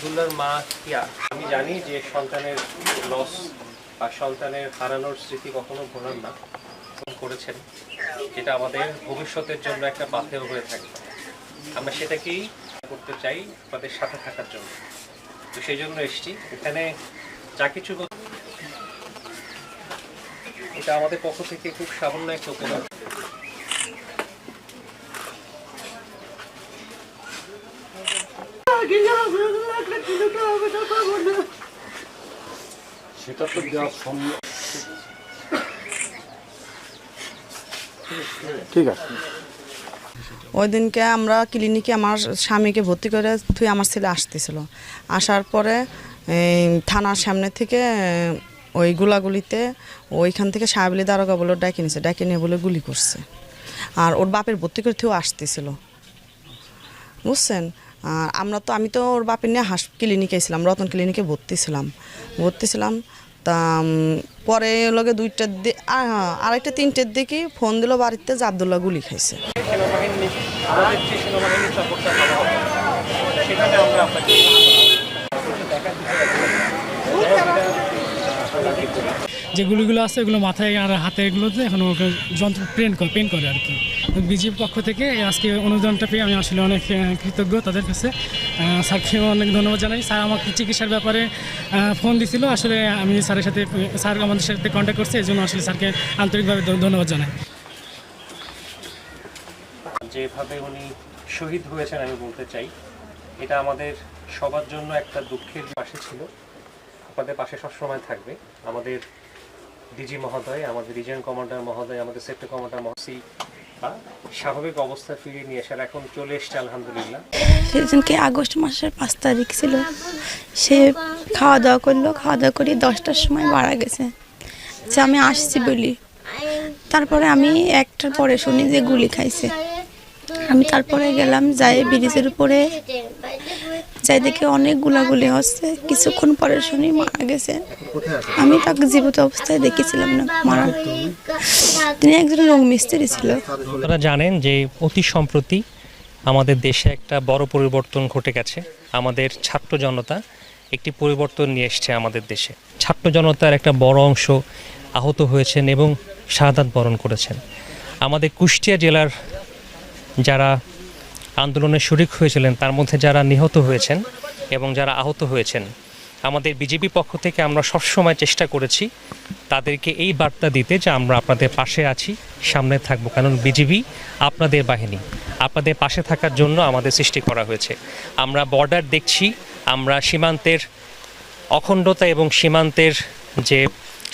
আব্দুল্লাহর মা কিয়া, আমি জানি যে সন্তানের লস বা সন্তানের হারানোর স্মৃতি কখনো ভোলার না করেছেন, যেটা আমাদের ভবিষ্যতের জন্য একটা পাথেয় হয়ে থাকবে। আমরা সেটাকেই করতে চাই তাদের সাথে থাকার জন্য। তো সেই জন্য এসছি এখানে। যা কিছু এটা আমাদের পক্ষ থেকে খুব সামান্য একটা উপকার। সেটা তো দেওয়া সম্ভব। ঠিক আছে। ওই দিনকে আমরা ক্লিনিকে আমার স্বামীকে ভর্তি করে তুই আমার ছেলে আসতেছিল। আসার পরে থানার সামনে থেকে ওই গুলাগুলিতে ওইখান থেকে সাহেবলি দারোগা বলে ডাকে নিয়েছে, ডাকে নিয়ে বলে গুলি করছে। আর ওর বাপের ভর্তি করে তুইও আসতেছিল, বুঝছেন। আর আমি তো ওর বাপের নিয়ে ক্লিনিকে ছিলাম, রতন ক্লিনিকে ভর্তি ছিলাম। তা পরে লগে আরেকটা 3টের দিকে ফোন দিল বাড়িতে যে আব্দুল্লাহ গুলি খাইছে। যে গুলিগুলো আছে এগুলো মাথায় আর হাতে এগুলোতে এখন ওকে যন্ত্র পেন করে আর কি। বিজেপির পক্ষ থেকে আজকে অনুদানটা পেয়ে আমি আসলে অনেক কৃতজ্ঞ তাদের কাছে। স্যারকে অনেক ধন্যবাদ জানাই। স্যার আমাকে চিকিৎসার ব্যাপারে ফোন দিছিল, আসলে আমি স্যার আমাদের সাথে কন্ট্যাক্ট করছে, এই জন্য আসলে স্যারকে আন্তরিকভাবে ধন্যবাদ জানাই। যেভাবে উনি শহীদ হয়েছেন আমি বলতে চাই এটা আমাদের সবার জন্য একটা দুঃখের পাশে ছিল। আপনাদের পাশে সবসময় থাকবে আমাদের ডিজি মহোদয়, আমাদের রিজিয়ন কমান্ডার মহোদয়, আমাদের সেক্টর কমান্ডার মহসি বা স্বাভাবিক অবস্থা ফিরিয়ে নিয়ে আসার এখন চলে এসছে আলহামদুলিল্লাহ। সেদিনকে আগস্ট মাসের 5 তারিখ ছিল। সে খাওয়া দাওয়া করলো, খাওয়া দাওয়া করে 10টার সময় মারা গেছে। যে আমি আসছি বলি, তারপরে আমি 1টার পরে শুনি যে গুলি খাইছে। আমি তারপরে গেলাম, যাই ব্রিজের উপরে যাই দেখে অনেক গুলাগুলি হচ্ছে। কিছুক্ষণ পরে শুনি মারা গেছে। আমি তাকে জীবিত অবস্থায় দেখেছিলাম না মারা। তিনি একজন রং মিস্ত্রি ছিল। আপনারা জানেন যে অতি সম্প্রতি আমাদের দেশে একটা বড় পরিবর্তন ঘটে গেছে। আমাদের ছাত্র জনতা একটি পরিবর্তন নিয়ে এসছে আমাদের দেশে। ছাত্র জনতার একটা বড় অংশ আহত হয়েছেন এবং শাহাদাত বরণ করেছেন। আমাদের কুষ্টিয়া জেলার যারা আন্দোলনে শরিক হয়েছিলেন তার মধ্যে যারা নিহত হয়েছেন এবং যারা আহত হয়েছেন, আমাদের বিজেপি পক্ষ থেকে আমরা সবসময় চেষ্টা করেছি তাদেরকে এই বার্তা দিতে যে আমরা আপনাদের পাশে আছি, সামনে থাকবো। কারণ বিজেপি আপনাদের বাহিনী, আপনাদের পাশে থাকার জন্য আমাদের সৃষ্টি করা হয়েছে। আমরা বর্ডার দেখছি, আমরা সীমান্তের অখণ্ডতা এবং সীমান্তের যে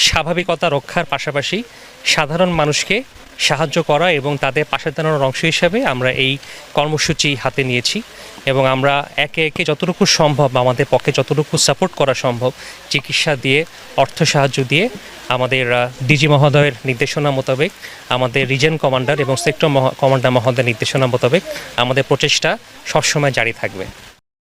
স্বাভাবিকতা রক্ষার পাশাপাশি সাধারণ মানুষকে সাহায্য করা এবং তাদের পাশে দাঁড়ানোর অংশ হিসাবে আমরা এই কর্মসূচি হাতে নিয়েছি। এবং আমরা একে একে যতটুকু সম্ভব, আমাদের পক্ষে যতটুকু সাপোর্ট করা সম্ভব, চিকিৎসা দিয়ে, অর্থ সাহায্য দিয়ে, আমাদের ডিজি মহোদয়ের নির্দেশনা মোতাবেক, আমাদের রিজিয়ন কমান্ডার এবং সেক্টর কমান্ডার মহোদয়ের নির্দেশনা মোতাবেক আমাদের প্রচেষ্টা সবসময় জারি থাকবে।